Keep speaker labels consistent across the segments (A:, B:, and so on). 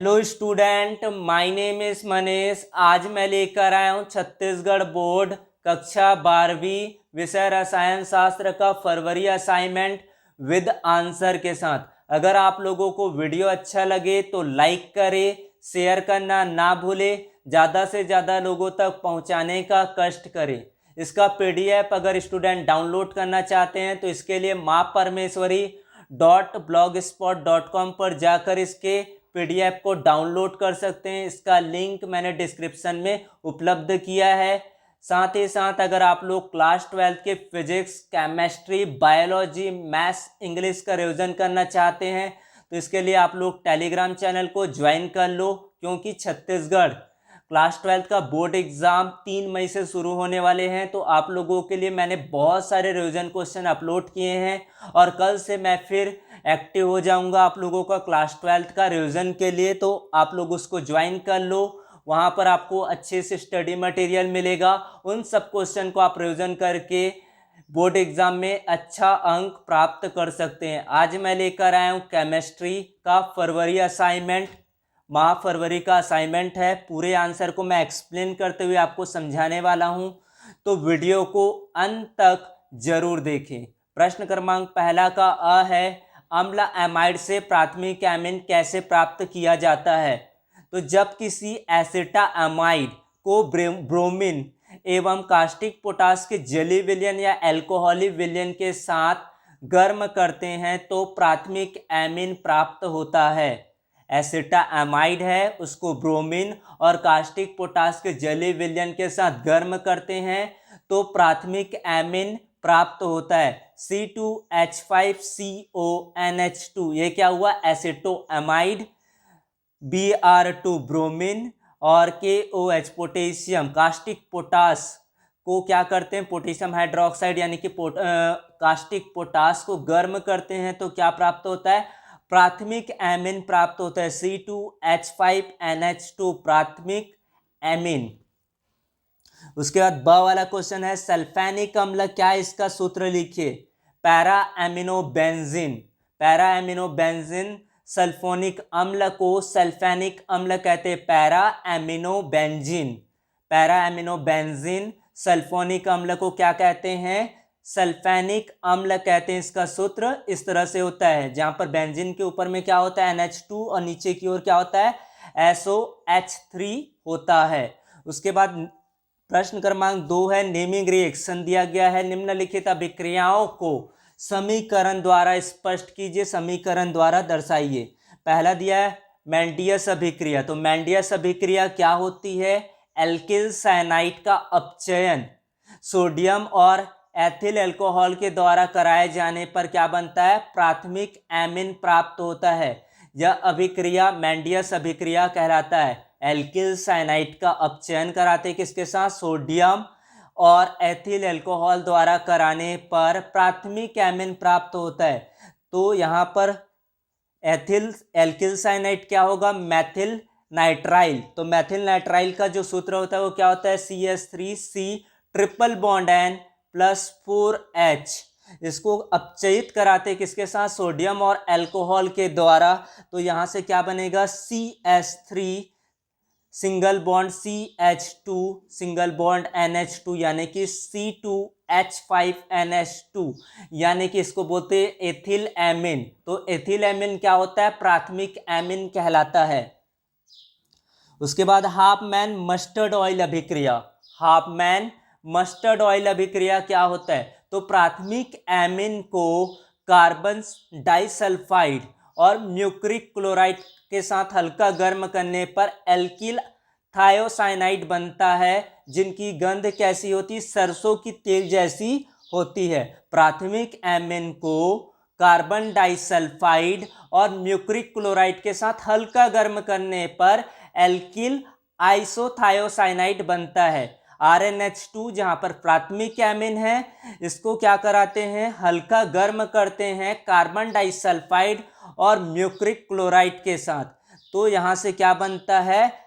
A: Hello student, my name is Manish. आज मैं लेकर आया हूँ छत्तीसगढ़ बोर्ड कक्षा 12वीं विषय रसायन शास्त्र का फरवरी असाइनमेंट विद आंसर के साथ। अगर आप लोगों को वीडियो अच्छा लगे तो लाइक करें, शेयर करना ना भूलें, ज़्यादा से ज़्यादा लोगों तक पहुँचाने का कष्ट करें। इसका PDF अगर स्टूडेंट डाउनलोड करना चाहते हैं तो इसके लिए maapparmeshwari.blogspot.com पर जाकर इसके PDF को डाउनलोड कर सकते हैं। इसका लिंक मैंने डिस्क्रिप्शन में उपलब्ध किया है। साथ ही साथ अगर आप लोग क्लास 12 के physics, chemistry, biology, maths, English का रिवीजन करना चाहते हैं तो इसके लिए आप लोग टेलीग्राम चैनल को ज्वाइन कर लो, क्योंकि छत्तीसगढ़ क्लास 12 का बोर्ड एग्ज़ाम 3 मई से शुरू होने वाले हैं। तो आप लोगों के लिए मैंने बहुत सारे रिवीजन क्वेश्चन अपलोड किए हैं और कल से मैं फिर एक्टिव हो जाऊंगा आप लोगों का क्लास 12 का रिवीजन के लिए। तो आप लोग उसको ज्वाइन कर लो, वहाँ पर आपको अच्छे से स्टडी मटेरियल मिलेगा। उन सब क्वेश्चन को आप रिवीजन करके बोर्ड एग्ज़ाम में अच्छा अंक प्राप्त कर सकते हैं। आज मैं लेकर आया हूँ केमिस्ट्री का फरवरी असाइनमेंट। माह फरवरी का असाइनमेंट है। पूरे आंसर को मैं एक्सप्लेन करते हुए आपको समझाने वाला हूं, तो वीडियो को अंत तक जरूर देखें। प्रश्न क्रमांक पहला का अ है, अम्ल एमाइड से प्राथमिक एमीन कैसे प्राप्त किया जाता है? तो जब किसी एसिटा एमाइड को ब्रोमीन एवं कास्टिक पोटास के जली विलयन या एल्कोहलिक विलयन के साथ गर्म करते हैं तो प्राथमिक एमीन प्राप्त होता है। एसिटा एमाइड है, उसको ब्रोमीन और कास्टिक पोटास के जली विलयन के साथ गर्म करते हैं तो प्राथमिक एमीन प्राप्त होता है। C2H5CONH2, ये क्या हुआ? एसिटो एमाइड। Br2 ब्रोमीन और KOH पोटेशियम, कास्टिक पोटास को क्या करते हैं? पोटेशियम हाइड्रोक्साइड यानी कि कास्टिक पोटास को गर्म करते हैं तो क्या प्राप्त होता है? प्राथमिक एमीन प्राप्त होता है। C2H5NH2 प्राथमिक एमीन। उसके बाद ब वाला क्वेश्चन है, सल्फेनिक अम्ल क्या? इसका सूत्र लिखिए। पैरा एमिनोबेंजीन। पैरा एमिनोबेंजीन सल्फोनिक अम्ल को सल्फेनिक अम्ल कहते हैं। पैरा एमिनोबेंजीन, पैरा एमिनोबेंजीन सल्फोनिक अम्ल को क्या कहते हैं? सल्फेनिक अम्ल कहते हैं। इसका सूत्र इस तरह से होता है, जहां पर बेंजीन के ऊपर में क्या होता है? NH2 और नीचे की ओर क्या होता है? SOH3 होता है। उसके बाद प्रश्न क्रमांक 2 है, नेमिंग रिएक्शन दिया गया है, निम्नलिखित अभिक्रियाओं को समीकरण द्वारा स्पष्ट कीजिए, समीकरण द्वारा दर्शाइए। पहला दिया है मेंडियस अभिक्रिया। तो मेंडियस अभिक्रिया क्या होती है? एल्किल साइनाइड का अपचयन सोडियम और एथिल अल्कोहल के द्वारा कराए जाने पर क्या बनता है? प्राथमिक एमीन प्राप्त होता है। यह अभिक्रिया मेंडियस अभिक्रिया कहलाता है। एल्किल साइनाइड का अपचयन कराते किसके साथ? सोडियम और एथिल अल्कोहल द्वारा कराने पर प्राथमिक एमीन प्राप्त होता है। तो यहाँ पर एल्किल साइनाइड क्या होगा? मैथिल नाइट्राइल। तो मैथिल नाइट्राइल का जो सूत्र होता है वो क्या होता है? CH3C triple bond N +4H। इसको अपचयित कराते किसके साथ? सोडियम और अल्कोहल के द्वारा। तो यहाँ से क्या बनेगा? CH3 single bond CH2 single bond NH2 यानी कि C2H5NH2, यानी कि इसको बोलते हैं एथिल एमीन। तो एथिल एमीन क्या होता है? प्राथमिक एमीन कहलाता है। उसके बाद हाफमैन मस्टर्ड ऑयल अभिक्रिया। हाफमैन मस्टर्ड ऑयल अभिक्रिया क्या होता है? तो प्राथमिक एमीन को कार्बन डाइसल्फाइड और म्यूक्रिक क्लोराइड के साथ हल्का गर्म करने पर एल्किल थायोसाइनाइड बनता है, जिनकी गंध कैसी होती? सरसों की तेल जैसी होती है। प्राथमिक एमीन को कार्बन डाइसल्फाइड और म्यूक्रिक क्लोराइड के साथ हल्का गर्म करने पर एल्किल आइसोथायोसाइनाइड बनता है। RNH2 जहां पर प्राथमिक एमीन है, इसको क्या कराते हैं? हल्का गर्म करते हैं कार्बन डाइसल्फाइड और म्यूक्रिक क्लोराइड के साथ। तो यहां से क्या बनता है?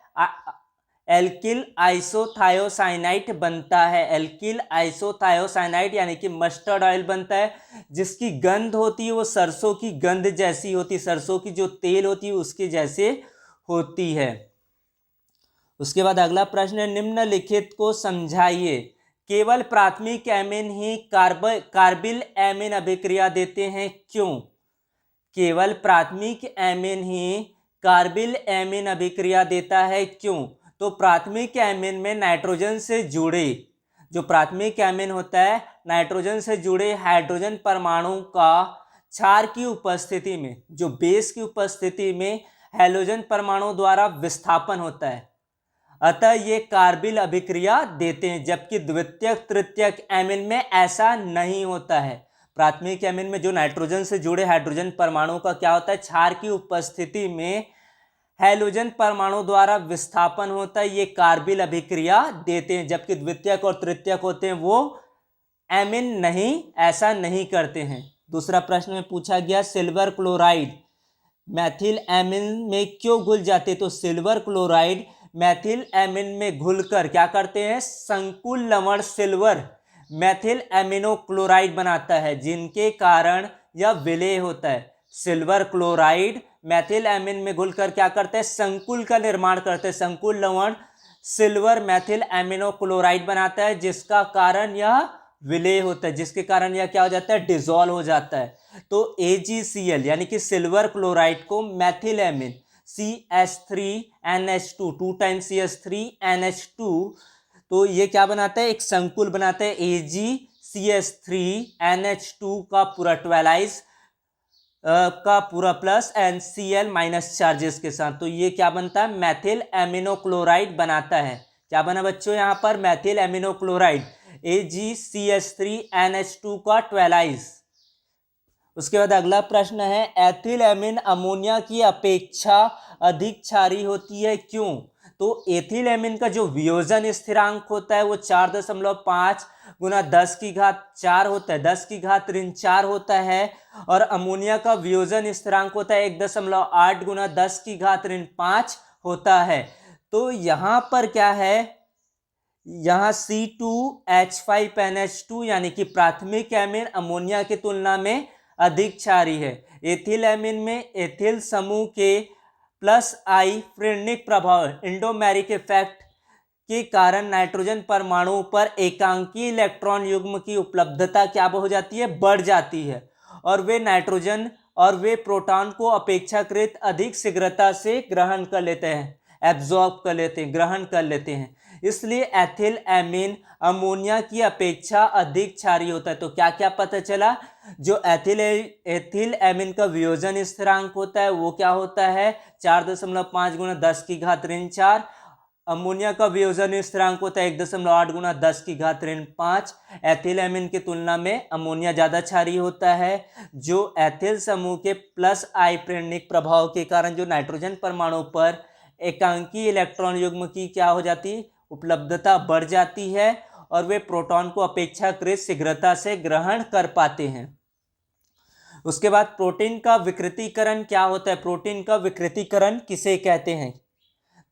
A: एल्किल आइसोथायोसाइनाइड बनता है। एल्किल आइसोथायोसाइनाइड यानी कि मस्टर्ड ऑयल बनता है, जिसकी गंध होती है वो सरसों की गंध जैसी होती है, सरसों की जो तेल होती है उसके जैसे होती है। उसके बाद अगला प्रश्न है, निम्नलिखित को समझाइए। केवल प्राथमिक एमीन ही कार्बिल एमीन अभिक्रिया देते हैं, क्यों? केवल प्राथमिक एमीन ही कार्बिल एमीन अभिक्रिया देता है, क्यों? तो प्राथमिक एमीन में नाइट्रोजन से जुड़े, जो प्राथमिक एमीन होता है, नाइट्रोजन से जुड़े हाइड्रोजन परमाणु का क्षार की उपस्थिति में, जो बेस की उपस्थिति में हैलोजन परमाणु द्वारा विस्थापन होता है, अतः ये कार्बिल अभिक्रिया देते हैं। जबकि द्वितीयक तृतीयक एमीन में ऐसा नहीं होता है। प्राथमिक एमीन में जो नाइट्रोजन से जुड़े हाइड्रोजन परमाणु का क्या होता है, क्षार की उपस्थिति में हैलोजन परमाणु द्वारा विस्थापन होता है, ये कार्बिल अभिक्रिया देते हैं। जबकि द्वितीयक और तृतीयक होते हैं वो एमीन नहीं, ऐसा नहीं करते हैं। दूसरा प्रश्न में पूछा गया, सिल्वर क्लोराइड मैथिल एमीन में क्यों घुल जाते? तो सिल्वर क्लोराइड मैथिल एमीन में घुलकर क्या करते हैं, संकुल लवण सिल्वर मैथिल एमिनो क्लोराइड बनाता है, जिनके कारण यह विलेय होता है। सिल्वर क्लोराइड मैथिल एमीन में घुलकर क्या करते हैं, संकुल का निर्माण करते हैं, संकुल लवण सिल्वर मैथिल एमिनो क्लोराइड बनाता है, जिसका कारण यह विलेय होता है, जिसके कारण यह क्या हो जाता है, डिसॉल्व हो जाता है। तो AgCl यानी कि सिल्वर क्लोराइड को Maithil amine CH3NH2 2 times CH3NH2, तो ये क्या बनाता है, एक संकुल बनाता है AgCH3NH2 का पूरा 12 का पूरा प्लस NCl माइनस चार्जेस के साथ। तो ये क्या बनता है, मैथिल एमिनो क्लोराइड बनाता है। क्या बना बच्चों यहाँ पर, मैथिल एमिनो क्लोराइड AgCH3NH2 का 12। उसके बाद अगला प्रश्न है, एथिल एमीन अमोनिया की अपेक्षा अधिक क्षारीय होती है, क्यों? तो एथिल एमीन का जो वियोजन स्थिरांक होता है वो 4.5 गुना 10 की घात 4 होता है, 10 की घात ऋण 4 होता है। और अमोनिया का वियोजन स्थिरांक होता है 1.8 गुना 10 की घात ऋण 5 होता है। तो यहाँ पर क्या है, यहाँ C2H5NH2 यानी कि प्राथमिक एमीन अमोनिया की तुलना में अधिक क्षारीय है। एथिल एमीन में एथिल समूह के प्लस आई फ्रेनिक प्रभाव इंडोमेरिक इफेक्ट के कारण नाइट्रोजन परमाणु पर एकांकी इलेक्ट्रॉन युग्म की उपलब्धता क्या हो जाती है, बढ़ जाती है, और वे नाइट्रोजन और वे प्रोटॉन को अपेक्षाकृत अधिक शीघ्रता से ग्रहण कर लेते हैं, एब्जॉर्ब कर लेते हैं, ग्रहण कर लेते हैं। इसलिए एथिल एमीन अमोनिया की अपेक्षा अधिक क्षारीय होता है। तो क्या क्या पता चला, जो एथिल एमीन का वियोजन स्थिरांक होता है वो क्या होता है, 4.5 गुना 10 की घात ऋण 4। अमोनिया का वियोजन स्थिरांक होता है 1.8 गुना 10 की घात ऋण 5। एथिल एमीन की तुलना में अमोनिया ज़्यादा क्षारीय होता है, जो एथिल समूह के प्लस आई प्रेरणिक प्रभाव के कारण जो नाइट्रोजन परमाणु पर एकांकी इलेक्ट्रॉन युग्म की क्या हो जाती, उपलब्धता बढ़ जाती है, और वे प्रोटॉन को अपेक्षाकृत शीघ्रता से ग्रहण कर पाते हैं। उसके बाद प्रोटीन का विकृतीकरण क्या होता है, प्रोटीन का विकृतीकरण किसे कहते हैं?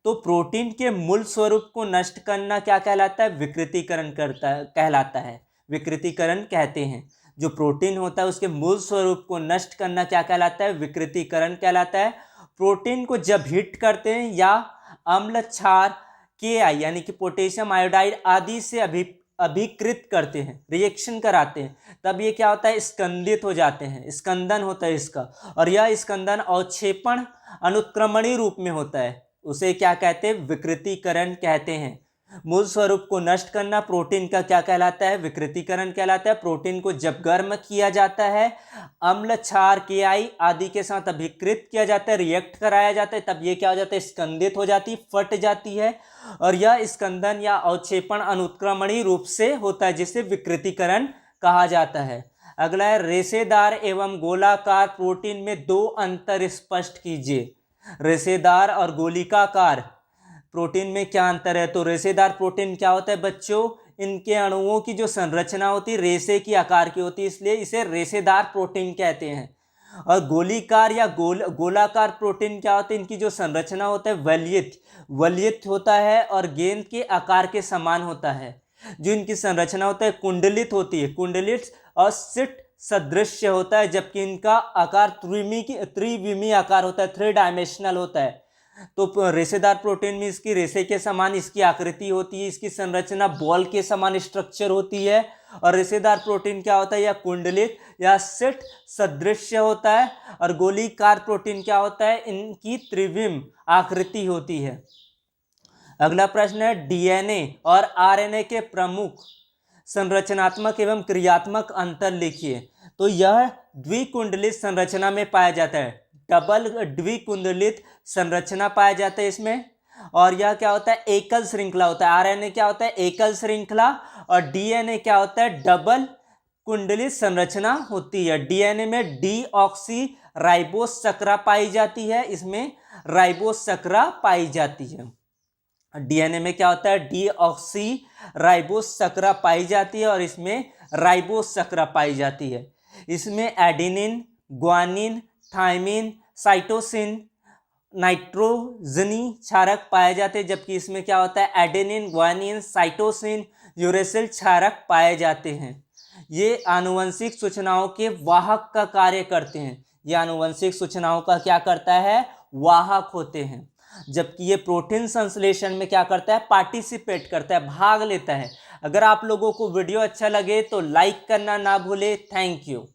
A: तो प्रोटीन के मूल स्वरूप को नष्ट करना क्या कहलाता है, विकृतीकरण कहलाता है, विकृतीकरण कहते हैं। जो प्रोटीन होता है उसके मूल स्वरूप को नष्ट करना क्या कहलाता है, विकृतीकरण कहलाता है। प्रोटीन को जब हीट करते हैं या अम्ल क्षार Ki यानी कि पोटेशियम आयोडाइड आदि से अभिकृत करते हैं, रिएक्शन कराते हैं, तब ये क्या होता है, स्कंदित हो जाते हैं, स्कंदन होता है इसका, और यह स्कंदन अवक्षेपण अनुत्क्रमणी रूप में होता है, उसे क्या कहते हैं, विकृतीकरण कहते हैं। मूल स्वरूप को नष्ट करना प्रोटीन का क्या कहलाता है, विकृतीकरण कहलाता है। प्रोटीन को जब गर्म किया जाता है, अम्ल क्षार Ki आदि के साथ अभिकृत किया जाता है, रिएक्ट कराया जाता है, तब ये क्या हो जाता है, स्कंदित हो जाती, फट जाती है, और यह स्कंदन या अवक्षेपण अनुत्क्रमणी रूप से होता है, जिसे विकृतीकरण कहा जाता है। अगला है, रेशेदार एवं गोलाकार प्रोटीन में दो अंतर स्पष्ट कीजिए। रेशेदार और गोलिकाकार प्रोटीन में क्या अंतर है? तो रेशेदार प्रोटीन क्या होता है बच्चों, इनके अणुओं की जो संरचना होती है रेशे की आकार की होती है, इसलिए इसे रेशेदार प्रोटीन कहते हैं। और गोलीकार या गोलाकार प्रोटीन क्या होता है, इनकी जो संरचना होता है वलयित होता है और गेंद के आकार के समान होता है। जो इनकी संरचना होता है कुंडलित होती है, कुंडलित और सिट सदृश्य होता है, जबकि इनका आकार त्रिविमी आकार होता है, 3 डायमेंशनल होता है। तो रेशेदार प्रोटीन में इसकी रेशे के समान इसकी आकृति होती है, इसकी संरचना बॉल के समान स्ट्रक्चर होती है। और रेशेदार प्रोटीन क्या होता है, या कुंडलित या सिट सदृश होता है। और गोलीकार प्रोटीन क्या होता है, इनकी त्रिविम आकृति होती है। अगला प्रश्न है, डीएनए और आरएनए के प्रमुख संरचनात्मक एवं क्रियात्मक अंतर लिखिए। तो यह द्विकुंडलित संरचना में पाया जाता है, डबल द्विकुंडलित संरचना पाया जाता है इसमें। और यह क्या होता है, एकल श्रृंखला होता है। आरएनए क्या होता है, एकल श्रृंखला। और डीएनए क्या होता है, डबल कुंडलित संरचना होती है। डीएनए में डीऑक्सी राइबोस शर्करा पाई जाती है, इसमें राइबोस शर्करा पाई जाती है। डीएनए में क्या होता है, डीऑक्सी राइबोस शर्करा पाई जाती है और इसमें राइबोस शर्करा पाई जाती है। इसमें एडेनिन, ग्वानिन, थाइमिन, साइटोसिन, नाइट्रोजनी क्षारक पाए जाते हैं, जबकि इसमें क्या होता है, एडेनिन, ग्वानिन, साइटोसिन, यूरेसिल क्षारक पाए जाते हैं। ये आनुवंशिक सूचनाओं के वाहक का कार्य करते हैं। ये आनुवंशिक सूचनाओं का क्या करता है, वाहक होते हैं। जबकि ये प्रोटीन संश्लेषण में क्या करता है, पार्टिसिपेट करता है, भाग लेता है। अगर आप लोगों को वीडियो अच्छा लगे तो लाइक करना ना भूले। Thank you.